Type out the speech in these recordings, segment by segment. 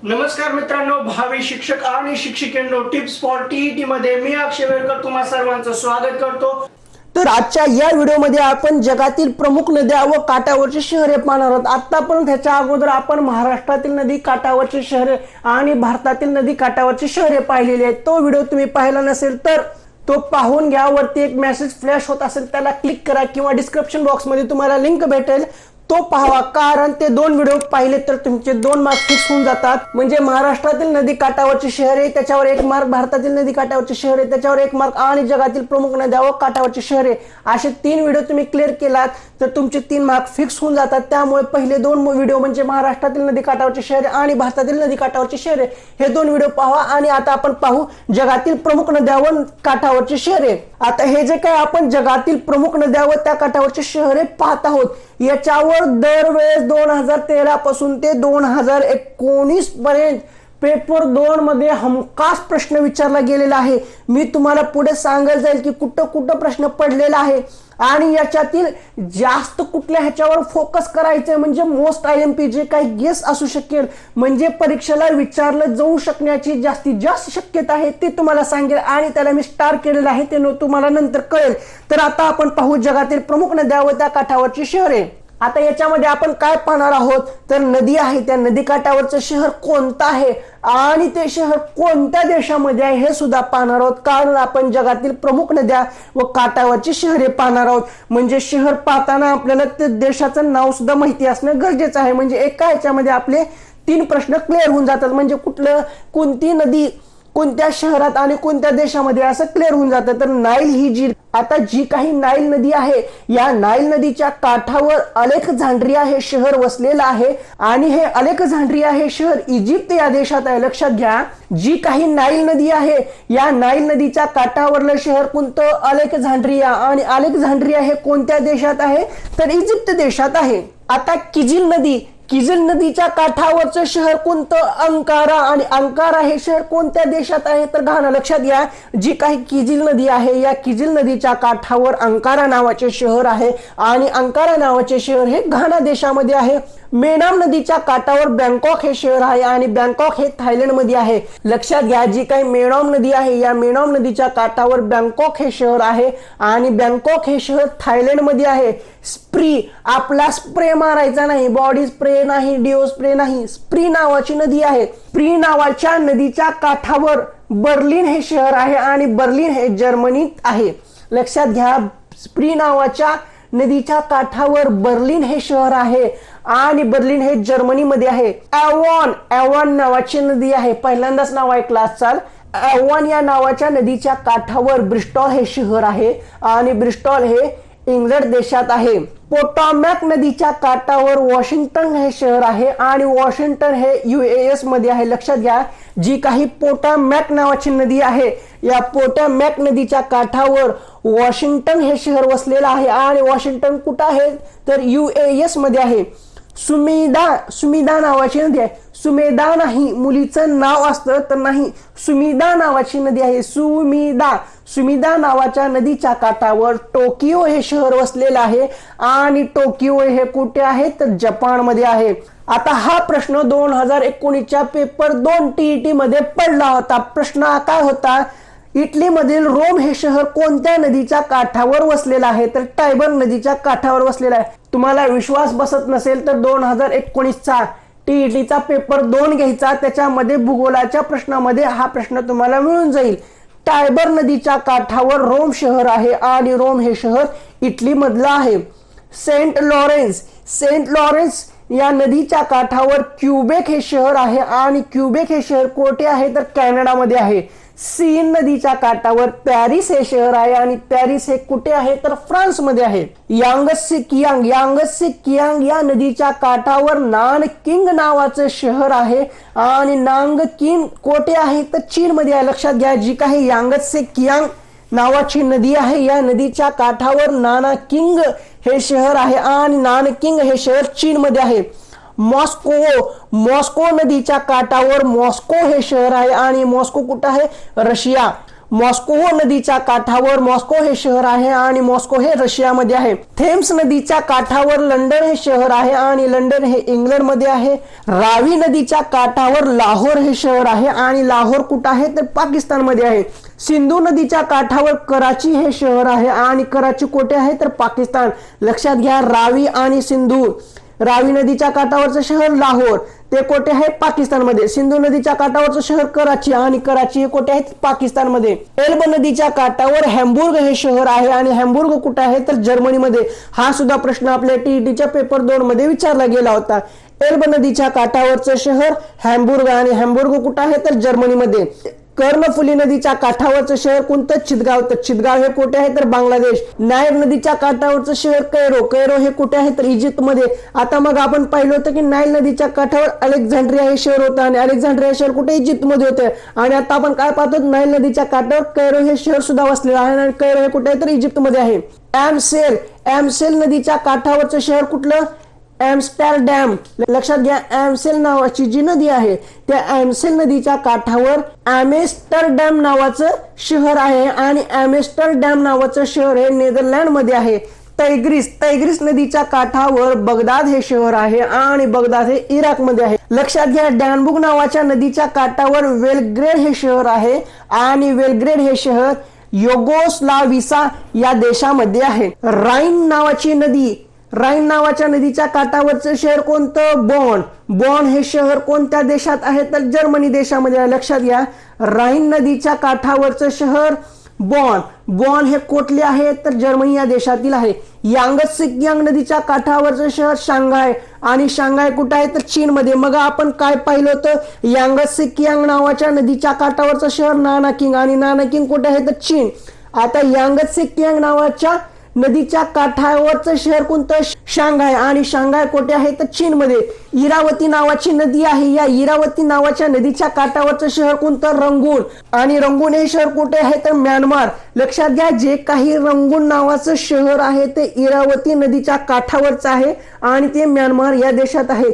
नमस्कार मित्रांनो, भावी शिक्षक आणि शिक्षिकेंनो, टिप्स फॉर टीईटी मध्ये मी अक्षय वेळकर तुम्हा सर्वांचं स्वागत करतो। तर आजच्या या व्हिडिओमध्ये आपण जगातील प्रमुख नद्या व काठावरची शहरे पाहणार आहोत। आतापर्यंत ह्याच्या अगोदर आपण महाराष्ट्रातील नदी काठावरची शहरे आणि भारतातील नदी काठावरची शहरे पाहिलेली आहेत। तो व्हिडिओ तुम्ही पाहिला नसेल तर तो पाहून घ्या। वरती एक मेसेज फ्लॅश होत असेल त्याला क्लिक करा किंवा डिस्क्रिप्शन बॉक्स मध्ये तुम्हाला लिंक भेटेल, तो पाहावा। कारण ते दोन व्हिडिओ पाहिले तर तुमचे 2 मार्क फिक्स होऊन जातात। म्हणजे महाराष्ट्रातील नदी काठावरची शहरे त्याच्यावर 1 मार्क, भारतातील नदी काठावरची शहरे त्याच्यावर 1 मार्क आणि जगातील प्रमुख नद्या व काठावरची शहरे असे 3 व्हिडिओ तुम्ही क्लिअर केलात तर तुमचे 3 मार्क फिक्स होऊन जातात। त्यामुळे पहिले 2 व्हिडिओ म्हणजे महाराष्ट्रातील नदी काठावरची शहरे आणि भारतातील नदी काठावरची शहरे हे 2 व्हिडिओ पाहा। आणि आता आपण पाहू जगातील प्रमुख नद्या व काठावरची शहरे। आता हे जे काय आपण जगातील प्रमुख नद्या व त्या काठावरची शहरे पाहत आहोत याच्यावर दरवेळेस 2013 पासून ते 2019 पर्यंत पेपर 2 मध्ये हमखास प्रश्न विचारला गेलेला आहे। मी तुम्हाला पुढे सांगायला जाईल की कुठं कुठं प्रश्न पडलेला आहे आणि याच्यातील जास्त कुठल्या ह्याच्यावर फोकस करायचे म्हणजे मोस्ट आयएमपी जे काही गेस असू शकेल म्हणजे परीक्षेला विचारलं जाऊ शकण्याची जास्तीत जास्त शक्यता आहे ते तुम्हाला सांगेल आणि त्याला मी स्टार केलेलं आहे ते तुम्हाला नंतर कळेल। तर आता आपण पाहू जगातील प्रमुख नद्या व त्या काठावरची शहरे। आता याच्यामध्ये आपण काय पाहणार आहोत तर नदी आहे, त्या नदी काठावरचं शहर कोणतं आहे आणि ते शहर कोणत्या देशामध्ये आहे हे सुद्धा पाहणार आहोत। कारण आपण जगातील प्रमुख नद्या व काठावरची शहरे पाहणार आहोत म्हणजे शहर पाहताना आपल्याला ते देशाचं नाव सुद्धा माहिती असणं गरजेचं आहे। म्हणजे एका ह्याच्यामध्ये आपले 3 प्रश्न क्लिअर होऊन जातात। म्हणजे कोणती नदी कोणत्या शहरात आणि कोणत्या देशामध्ये असं क्लिअर होऊन जातं। तर नाईल ही जी काही नाईल नदी आहे या नाईल नदीच्या काठावर अलेक्झांड्रिया हे शहर वसलेलं आहे आणि हे अलेक्झांड्रिया हे शहर इजिप्त या देशात आहे। लक्षात घ्या, जी काही नाईल नदी आहे या नाईल नदीच्या काठावरलं शहर कोणतं अलेक्झांड्रिया आणि अलेक्झांड्रिया हे कोणत्या देशात आहे तर इजिप्त देशात आहे। आता किझिल नदीच्या काठावरचं शहर कोणतं अंकारा आणि अंकारा हे शहर कोणत्या देशात आहे तर घाना। लक्षात घ्या, जी काही किझिल नदी आहे या किझिल नदीच्या काठावर अंकारा नावाचे शहर आहे आणि अंकारा नावाचे शहर हे घाना देशामध्ये आहे। मेनाम नदीच्या काठावर बँकॉक हे शहर आहे आणि बँकॉक हे थायलंड मध्ये आहे। लक्षात घ्या, जी काही मेनाम नदी आहे या मेनाम नदीच्या काठावर बँकॉक हे शहर आहे आणि बँकॉक हे शहर थायलंड मध्ये आहे। स्प्री, आपला स्प्रे मारायचा नाही, बॉडी स्प्रे नाही, डिओ स्प्रे नाही, स्प्री नावाची नदी आहे। स्प्री नावाच्या नदीच्या काठावर बर्लिन हे शहर आहे आणि बर्लिन हे जर्मनीत आहे। लक्षात घ्या, स्प्री नावाच्या नदीच्या काठावर बर्लिन हे शहर आहे आणि बर्लिन हे जर्मनीमध्ये आहे। एव्हॉन नावाची नदी आहे, पहिल्यांदाच नाव ऐकलं असाल। एव्हॉन या नावाच्या नदीच्या काठावर ब्रिस्टॉल हे शहर आहे आणि ब्रिस्टॉल हे इंग्लंड देशात आहे। पोटॉमॅक नदीच्या काठावर वॉशिंग्टन हे शहर आहे आणि वॉशिंग्टन हे UAS मध्ये आहे। लक्षात घ्या, जी काही पोटॉमॅक नावाची नदी आहे या पोटॉमॅक नदीच्या काठावर वॉशिंग्टन हे शहर वसलेलं आहे आणि वॉशिंग्टन कुठं आहे तर UAS मध्ये आहे। सुमिदा नावाची नदी आहे, सुमेधा नाही मुलीचं नाव असतं तर नाही, सुमिदा नावाची नदी आहे। सुमिदा नावाच्या नदीच्या काठावर टोकियो हे शहर वसलेलं आहे आणि टोकियो हे कुठे आहे तर जपान मध्ये आहे। आता हा प्रश्न 2019च्या पेपर 2 TET मध्ये पडला होता। प्रश्न काय होता, इटली मधील रोम हे शहर कोणत्या नदीच्या काठावर वसलेलं आहे तर टायबर नदीच्या काठावर वसलेलं आहे। तुम्हाला विश्वास बसत नसेल तर 2019चा TETचा पेपर 2 घ्यायचा, त्याच्यामध्ये भूगोलाच्या प्रश्नामध्ये हा प्रश्न तुम्हाला मिळून जाईल। टायबर नदीच्या काठावर रोम शहर आहे आणि रोम हे शहर इटली मधलं आहे। सेंट लॉरेन्स या नदीच्या काठावर क्यूबेक हे शहर आहे आणि क्यूबेक हे शहर कोठे आहे तर कॅनडामध्ये आहे। सीन नदीच्या काठावर पॅरिस हे शहर आहे आणि पॅरिस हे कुठे आहे तर फ्रान्स मध्ये आहे। यांगत्से कियांग या नदीच्या काठावर नानकिंग नावाचं शहर आहे आणि नांगकिंग कोठे आहे तर चीन मध्ये आहे। लक्षात घ्या, जी काही यांगत्से कियांग नावाची नदी आहे या नदीच्या काठावर नानकिंग हे शहर आहे आणि नानकिंग हे शहर चीन मध्ये आहे। मॉस्को नदीच्या काठावर मॉस्को हे शहर आहे आणि मॉस्को कुठं आहे रशिया। मॉस्को नदीच्या काठावर मॉस्को हे शहर आहे आणि मॉस्को हे रशियामध्ये आहे. थेम्स नदीच्या काठावर लंडन हे शहर आहे आणि लंडन हे इंग्लंडमध्ये आहे. रावी नदीच्या काठावर लाहोर हे शहर आहे आणि लाहोर कुठं आहे तर पाकिस्तानमध्ये आहे. सिंधू नदीच्या काठावर कराची हे शहर आहे आणि कराची कोठे आहे तर पाकिस्तान. लक्षात घ्या, रावी आणि सिंधू. रावी नदीच्या काठावरचं शहर लाहोर ते कोठे आहे पाकिस्तानमध्ये. सिंधू नदीच्या काठावरचं शहर कराची आणि कराची हे कोठे आहे पाकिस्तानमध्ये. एल्ब नदीच्या काठावर हॅम्बुर्ग हे शहर आहे आणि हॅम्बुर्ग कुठे आहे तर जर्मनीमध्ये. हा सुद्धा प्रश्न आपल्या टीईटीच्या पेपर 2 मध्ये विचारला गेला होता. एल्ब नदीच्या काठावरचं शहर हॅम्बुर्ग आणि हॅम्बुर्ग कुठे आहे तर जर्मनीमध्ये. कर्णफुली नदीच्या काठावरचं शहर कोणतं चितगाव, तर चितगाव हे कुठे आहे तर बांगलादेश. नायर नदीच्या काठावरचं शहर कैरो, कैरो हे कुठे आहे तर इजिप्तमध्ये. आता मग आपण पाहिलं होतं की नाईल नदीच्या काठावर अलेक्झांड्रिया हे शहर होतं आणि अलेक्झांड्रिया शहर कुठे इजिप्तमध्ये होते. आणि आता आपण काय पाहतो, नाईल नदीच्या काठावर कैरो हे शहर सुद्धा वसलेलं आहे आणि कैरो हे कुठे आहे तर इजिप्तमध्ये आहे. एमसेल, एमसेल नदीच्या काठावरचं शहर कुठलं, एम्स्टरडॅम. लक्षात घ्या, एमसेल नावाची जी नदी आहे त्या एमसेल नदीच्या काठावर एम्स्टरडॅम नावाचं शहर आहे आणि एम्स्टरडॅम नावाचं शहर हे नेदरलँड मध्ये आहे. तैग्रिस, तैग्रिस नदीच्या काठावर बगदाद हे शहर आहे आणि बगदाद हे इराकमध्ये आहे. लक्षात घ्या, डॅनबुग नावाच्या नदीच्या काठावर वेलग्रेड हे शहर आहे आणि वेलग्रेड हे शहर युगोस्लाविया या देशामध्ये आहे. राईन नावाची नदी, राईन नावाच्या नदीच्या काठावरचं शहर कोणतं, बॉन. बॉन हे शहर कोणत्या देशात आहे तर जर्मनी देशामध्ये आहे. लक्षात घ्या, राईन नदीच्या काठावरचं शहर बॉन. बॉन हे कोठले आहे तर जर्मनी या देशातील आहे. यांगत्से कियांग नदीच्या काठावरचं शहर शांघाय आणि शांघाय कुठे आहे तर चीनमध्ये. मग आपण काय पाहिलं होतं, यांगत्से कियांग नावाच्या नदीच्या काठावरचं शहर नानाकिंग आणि नानाकिंग कुठे आहे तर चीन. आता यांगत्से कियांग नावाच्या नदीच्या काठावरचं शहर कोणतं, शांघाय आणि शांघाय कोठे आहे तर चीनमध्ये. इरावती नावाची नदी आहे, या इरावती नावाच्या नदीच्या काठावरचं शहर कोणतं, रंगून आणि रंगून हे शहर कुठे आहे तर म्यानमार. लक्षात घ्या, जे काही रंगून नावाचं शहर आहे ते इरावती नदीच्या काठावरचं आहे आणि ते म्यानमार या देशात आहे.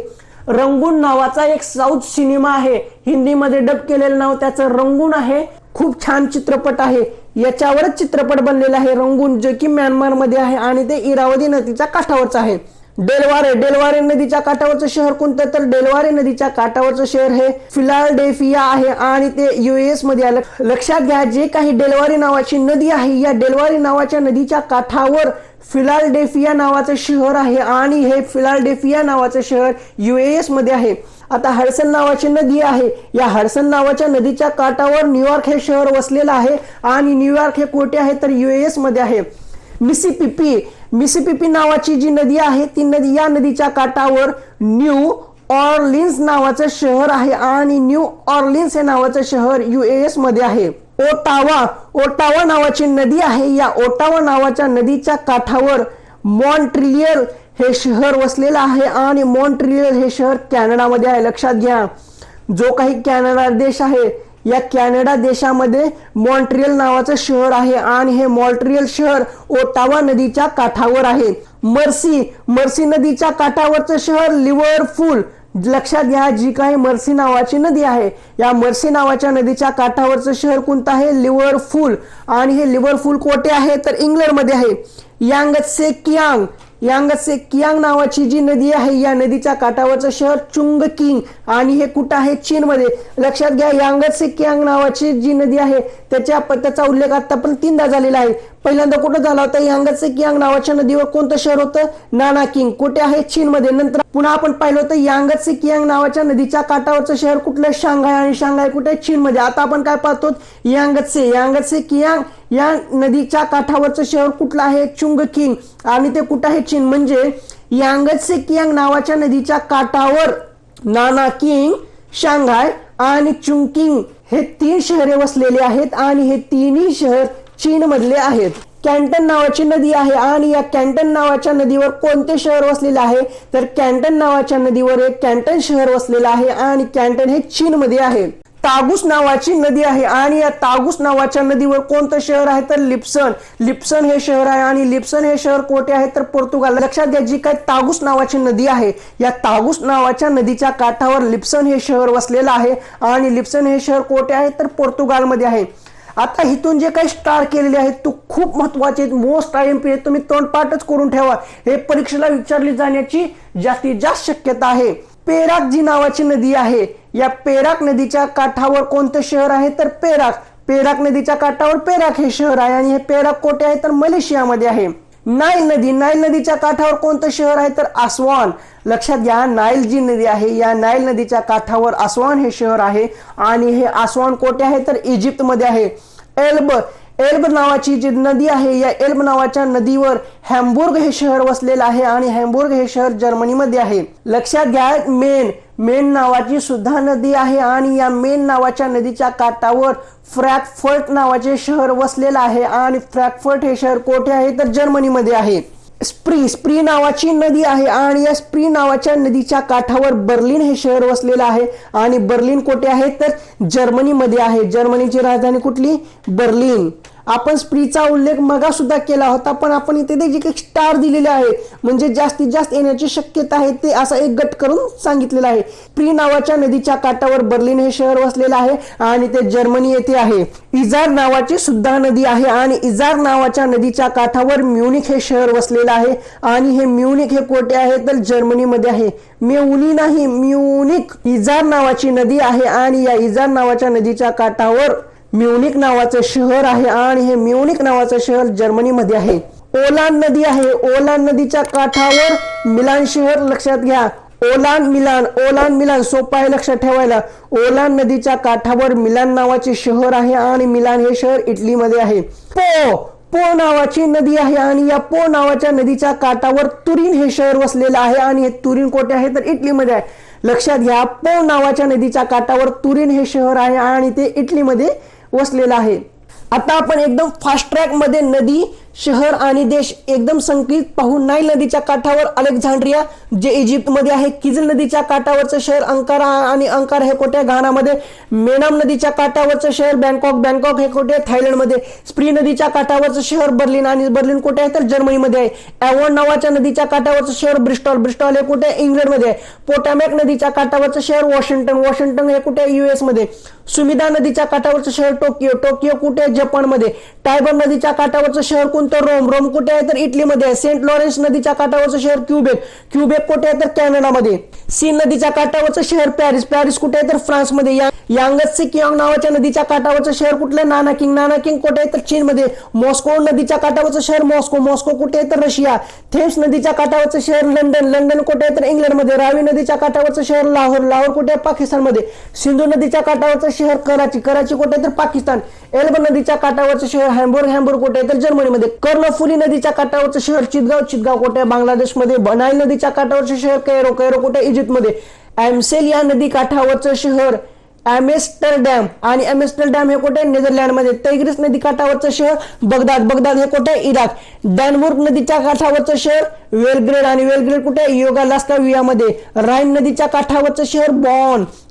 रंगून नावाचा एक साऊथ सिनेमा आहे, हिंदीमध्ये डब केलेलं नाव त्याचं रंगून आहे. खूप छान चित्रपट आहे, याच्यावरच चित्रपट बनलेला आहे रंगून, जे की म्यानमार मध्ये आहे आणि ते इरावती नदीच्या काठावरचं आहे. डेलवारे, डेलवारे नदीच्या काठावरचं शहर कोणतं तर डेलवारे नदीच्या काठावरचं शहर हे फिलाडेल्फिया आहे आणि ते यूएस मध्ये आहे. लक्षात घ्या, जे काही डेलवारे नावाची नदी आहे या डेलवारे नावाच्या नदीच्या काठावर फिलाडेल्फिया नावाचं शहर आहे आणि हे फिलाडेल्फिया नावाचं शहर यूएस मध्ये आहे. आता हडसन नावाची नदी आहे, या हडसन नावाच्या नदीच्या काठावर न्यूयॉर्क हे शहर वसलेलं आहे आणि न्यूयॉर्क हे कोठे आहे तर यूएस मध्ये आहे. मिसिसिपी, मिसिसिपी नावाची जी नदी आहे ती नदी, या नदीच्या काठावर न्यू ऑर्लिन्स नावाचं शहर आहे आणि न्यू ऑर्लिन्स हे नावाचं शहर यूएस मध्ये आहे. ओटावा, ओटावा नावाची नदी आहे, या ओटावा नावाच्या नदीच्या काठावर मॉन्ट्रियल हे शहर वसलेलं आहे आणि मॉन्ट्रियल हे शहर कॅनडामध्ये आहे. लक्षात घ्या, जो काही कॅनडा देश आहे या कॅनडा देशामध्ये मॉन्ट्रियल नावाचं शहर आहे आणि हे मॉन्ट्रियल शहर ओटावा नदीच्या काठावर आहे. मर्सी, मर्सी नदीच्या काठावरचं शहर लिव्हरपूल. लक्षात घ्या, जी काही मर्सी नावाची नदी आहे या मर्सी नावाच्या नदीच्या काठावरचं शहर कोणतं आहे, लिव्हरपूल आणि हे लिव्हरपूल कोठे आहे तर इंग्लंडमध्ये आहे. यांगत्से कियांग, यांगत्से कियांग नावाची जी नदी आहे या नदीच्या काठावरचं शहर चुंगकिंग आणि हे कुठं आहे चीनमध्ये. लक्षात घ्या, यांगत्से कियांग नावाची जी नदी आहे त्याचा उल्लेख आता पण 3दा झालेला आहे. पहिल्यांदा कुठं झाला होता, यांगत्से कियांग नावाच्या नदीवर कोणतं शहर होतं, नानाकिंग कुठे आहे चीनमध्ये. नंतर पुन्हा आपण पाहिलं होतं यांगत्से कियांग नावाच्या नदीच्या काठावरचं शहर कुठलं, शांघाय आणि शांघाय कुठे चीनमध्ये. आता आपण काय पाहतो, यांगत्से, यांगत्से कियांग या नदीच्या काठावरचं शहर कुठलं आहे, चुंगकिंग आणि ते कुठं आहे चीन. म्हणजे यांगत्से कियांग नावाच्या नदीच्या काठावर नानाकिंग, शांघाय आणि चुंगकिंग हे 3 शहरे वसलेले आहेत आणि हे 3ही शहर चीन मधले आहेत. कॅन्टन नावाची नदी आहे आणि या कॅन्टन नावाच्या नदीवर कोणते शहर वसलेले आहे तर कॅन्टन नावाच्या नदीवर एक कॅन्टन शहर वसलेलं आहे आणि कॅन्टन हे चीन मध्ये आहे. तागुस नावाची नदी आहे आणि या तागुस नावाच्या नदीवर कोणतं शहर आहे तर लिप्सन. लिप्सन हे शहर आहे आणि लिप्सन हे शहर कोठे आहे तर पोर्तुगाल. लक्षात घ्या, जी काही तागुस नावाची नदी आहे या तागुस नावाच्या नदीच्या काठावर लिप्सन हे शहर वसलेलं आहे आणि लिप्सन हे शहर कोठे आहे तर पोर्तुगालमध्ये आहे. आता इथून जे काही स्टार केलेले आहेत तो खूप महत्वाचे आहेत, मोस्ट IMP आहेत, तुम्ही तोंडपाठच करून ठेवा, हे परीक्षेला विचारली जाण्याची जास्तीत जास्त शक्यता आहे. पेराक जी नावाची नदी आहे, या पेराक नदीच्या काठावर कोणतं शहर आहे तर पेराक नदीच्या काठावर पेराक हे शहर आहे आणि हे पेराक कोठे आहे तर मलेशियामध्ये आहे. नाईल नदीच्या काठावर कोणतं शहर आहे तर आस्वान. लक्षात घ्या, नाईल जी नदी आहे या नाईल नदीच्या काठावर आस्वान हे शहर आहे आणि हे आस्वान कोठे आहे तर इजिप्तमध्ये आहे. एल्ब नावाची जी नदी आहे, या एल्ब नावाच्या नदीवर हॅम्बुर्ग हे शहर वसलेलं आहे आणि हॅम्बुर्ग हे शहर जर्मनीमध्ये आहे. लक्षात घ्या, मेन नावाची सुद्धा नदी आहे आणि या मेन नावाच्या नदीच्या काठावर फ्रँकफर्ट नावाचे शहर वसलेलं आहे आणि फ्रँकफर्ट हे शहर कोठे आहे तर जर्मनीमध्ये आहे. स्प्री नावाची नदी आहे आणि या स्प्री नावाच्या नदीच्या काठावर बर्लिन हे शहर वसलेलं आहे आणि बर्लिन कोठे आहे तर जर्मनीमध्ये आहे. जर्मनीची राजधानी कुठली? बर्लिन. आपण स्प्रीचा उल्लेख मगा सुद्धा केला होता, पण आपण इथे जे काही स्टार दिलेले आहे म्हणजे जास्तीत जास्त येण्याची शक्यता आहे ते असा एक गट करून सांगितलेला आहे. स्प्री नावाच्या नदीच्या काठावर बर्लिन हे शहर वसलेलं आहे आणि ते जर्मनी येथे आहे. इजार नावाची सुद्धा नदी आहे आणि इजार नावाच्या नदीच्या काठावर म्युनिक हे शहर वसलेलं आहे आणि हे म्युनिक हे कोठे आहे तर जर्मनीमध्ये आहे. मेउनी नाही, म्युनिक. इजार नावाची नदी आहे आणि या इजार नावाच्या नदीच्या काठावर म्युनिक नावाचं शहर आहे आणि हे म्युनिक नावाचं शहर जर्मनीमध्ये आहे. ओलान नदी आहे, ओलान नदीच्या काठावर मिलान शहर. लक्षात घ्या, ओलान मिलान सोपं आहे लक्षात ठेवायला. ओलान नदीच्या काठावर मिलान नावाचे शहर आहे आणि मिलान हे शहर इटलीमध्ये आहे. पो नावाची नदी आहे आणि या पो नावाच्या नदीच्या काठावर तुरीन हे शहर वसलेलं आहे आणि हे तुरीन कोठे आहे तर इटलीमध्ये आहे. लक्षात घ्या, पो नावाच्या नदीच्या काठावर तुरीन हे शहर आहे आणि ते इटलीमध्ये वसलेलं आहे. आता आपण एकदम फास्ट ट्रॅक मध्ये नदी, शहर आणि देश एकदम संकलित पाहू. नाईल नदीच्या काठावर अलेक्झांड्रिया जे इजिप्तमध्ये आहे. किझल नदीच्या काठावरचं शहर अंकारा आणि अंकारा हे कोठे घानामध्ये. मेनाम नदीच्या काठावरचं शहर बँकॉक हे कोठे थायलंडमध्ये. स्प्री नदीच्या काठावरचं शहर बर्लिन आणि बर्लिन कोठे आहे तर जर्मनीमध्ये आहे. एव्हॉन नावाच्या नदीच्या काठावरचं शहर ब्रिस्टॉल हे कुठे इंग्लंडमध्ये आहे. पोटॅमॅक नदीच्या काठावरचं शहर वॉशिंग्टन हे कुठे US मध्ये. सुमिदा नदीच्या काठावरचं शहर टोकियो कुठे जपानमध्ये. टायबर नदीच्या काठावरचं शहर तर रोम कुठे आहे तर इटलीमध्ये आहे. सेंट लॉरेन्स नदीच्या काठावरचं शहर क्युबेक कुठे आहे तर कॅनडामध्ये. सीन नदीच्या काठावरचं शहर पॅरिस कुठे आहे तर फ्रान्समध्ये. यांगत्से कियांग नावाच्या नदीच्या काठावरचं शहर कुठलं नानाकिंग कुठे आहे तर चीनमध्ये. मॉस्को नदीच्या काठावरचं शहर मॉस्को कुठे आहे तर रशिया. थेम्स नदीच्या काठावरचं शहर लंडन कुठे आहे तर इंग्लंडमध्ये. रावी नदीच्या काठावरचं शहर लाहोर कुठे आहे पाकिस्तानमध्ये. सिंधू नदीच्या काठावरचं शहर कराची कुठे आहे तर पाकिस्तान. एल्ब नदीच्या काठावरचं शहर हॅम्बुर्ग कुठे आहे तर जर्मनीमध्ये. कर्णफुली नदीच्या काठावरचं शहर चितगाव कुठे आहे बांगलादेशमध्ये. नाईल नदीच्या काठावरचं शहर कैरो कुठे इजिप्तमध्ये. एम्सेल या नदी काठावरचं शहर ॲम्स्टरडॅम आणि ॲम्स्टरडॅम हे कुठे नेदरलँडमध्ये. तैग्रिस नदी काठावरचं शहर बगदाद हे कुठे इराक. डॅनबुर्ग नदीच्या काठावरचं शहर वेलग्रेड आणि वेलग्रेड कुठे युगोस्लाव्हियामध्ये. राईन नदीच्या काठावरचं शहर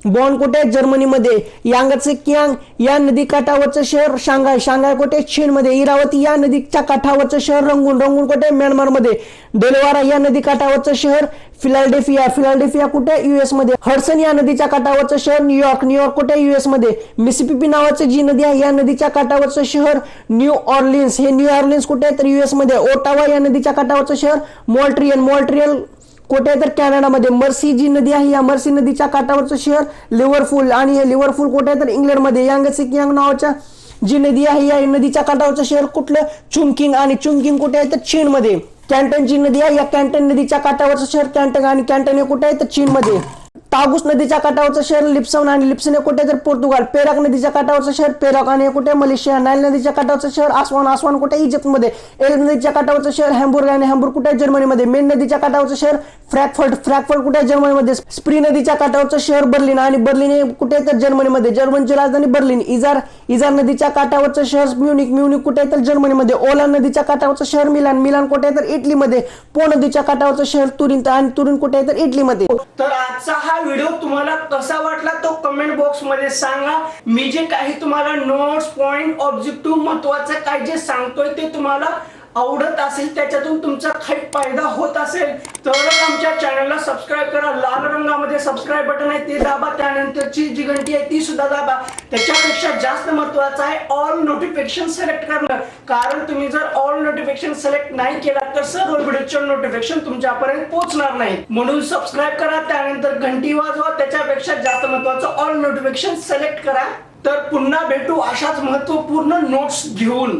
बॉन कुठे जर्मनीमध्ये. यांगत्से कियांग या नदी काठावरचं शहर शांघाय कुठे चीनमध्ये. इरावती या नदीच्या काठावरचं शहर रंगून कुठे म्यानमारमध्ये. डेलवारा या नदी काठावरचं शहर फिलाडेल्फिया कुठे US मध्ये. हडसन या नदीच्या काठावरचं शहर न्यूयॉर्क कुठे US मध्ये. मिसिसिपी नावाची जी नदी आहे या नदीच्या काठावरचं शहर न्यू ऑर्लिन्स कुठे तर US मध्ये. ओटावा या नदीच्या काठावरचं शहर मॉन्ट्रियल कुठे तर कॅनडामध्ये. मर्सी जी नदी आहे या मर्सी नदीच्या काठावरचं शहर लिव्हरपूल आणि हे लिव्हरपूल कुठे तर इंग्लंडमध्ये. यांगत्से कियांग नावाच्या जी नदी आहे या नदीच्या काठावरचं शहर कुठलं चुंगकिंग कुठे आहे तर चीनमध्ये. कॅन्टन जी नदी आहे या कॅन्टन नदीच्या काठावरचं शहर कॅन्टन आणि कॅन्टन हे कुठे आहे तर चीनमध्ये. तागुस नदीच्या काठावरचं शहर लिप्सन आणि लिप्सन हे कुठे तर पोर्तुगाल. पेराक नदीच्या काठावरचं शहर पेराक आणि हे कुठे मलेशिया. नाईल नदीच्या काठावरचं शहर आस्वान कुठे इजिप्तमध्ये. एल्ब नदीच्या काठावरचं शहर हॅम्बुर्ग आणि हॅम्बुर्ग कुठे जर्मनीमध्ये. मेन नदीच्या काठावरचं शहर फ्रँकफर्ट कुठे जर्मनीमध्ये. स्प्री नदीच्या काठावरचं शहर बर्लिन आणि बर्लिन हे कुठे तर जर्मनीमध्ये. जर्मनीची राजधानी बर्लिन. इजार नदीच्या काठावरचं शहर म्युनिक कुठे तर जर्मनीमध्ये. ओलान नदीच्या काठावरचं शहर मिलान कुठे तर इटलीमध्ये. पो नदीच्या काठावरचं शहर तुरीन कुठे तर इटलीमध्ये. तर आजचा हा व्हिडिओ तुम्हाला कसा वाटला तो कमेंट बॉक्स मध्ये सांगा. मी जे काही तुम्हाला नोट्स पॉइंट ऑब्जेक्टिव्ह महत्वाचं काय जे सांगतोय ते तुम्हाला आवडत असेल, त्याच्यातून तुमचा काही फायदा होत असेल तरच आमच्या चॅनलला सबस्क्राईब करा. लाल रंगामध्ये सबस्क्राईब बटन आहे ते दाबा, त्यानंतरची जी घंटी आहे ती सुद्धा दाबा. त्याच्यापेक्षा जास्त महत्त्वाचं आहे ऑल नोटिफिकेशन सिलेक्ट करणं, कारण तुम्ही जर ऑल नोटिफिकेशन सिलेक्ट नाही केला तर सर्व व्हिडिओचे नोटिफिकेशन तुमच्यापर्यंत पोहोचणार नाही. म्हणून सबस्क्राईब करा, त्यानंतर घंटी वाजवा. त्याच्यापेक्षा जास्त महत्त्वाचं ऑल नोटिफिकेशन सिलेक्ट करा. तर पुन्हा भेटू अशाच महत्त्वपूर्ण नोट्स घेऊन.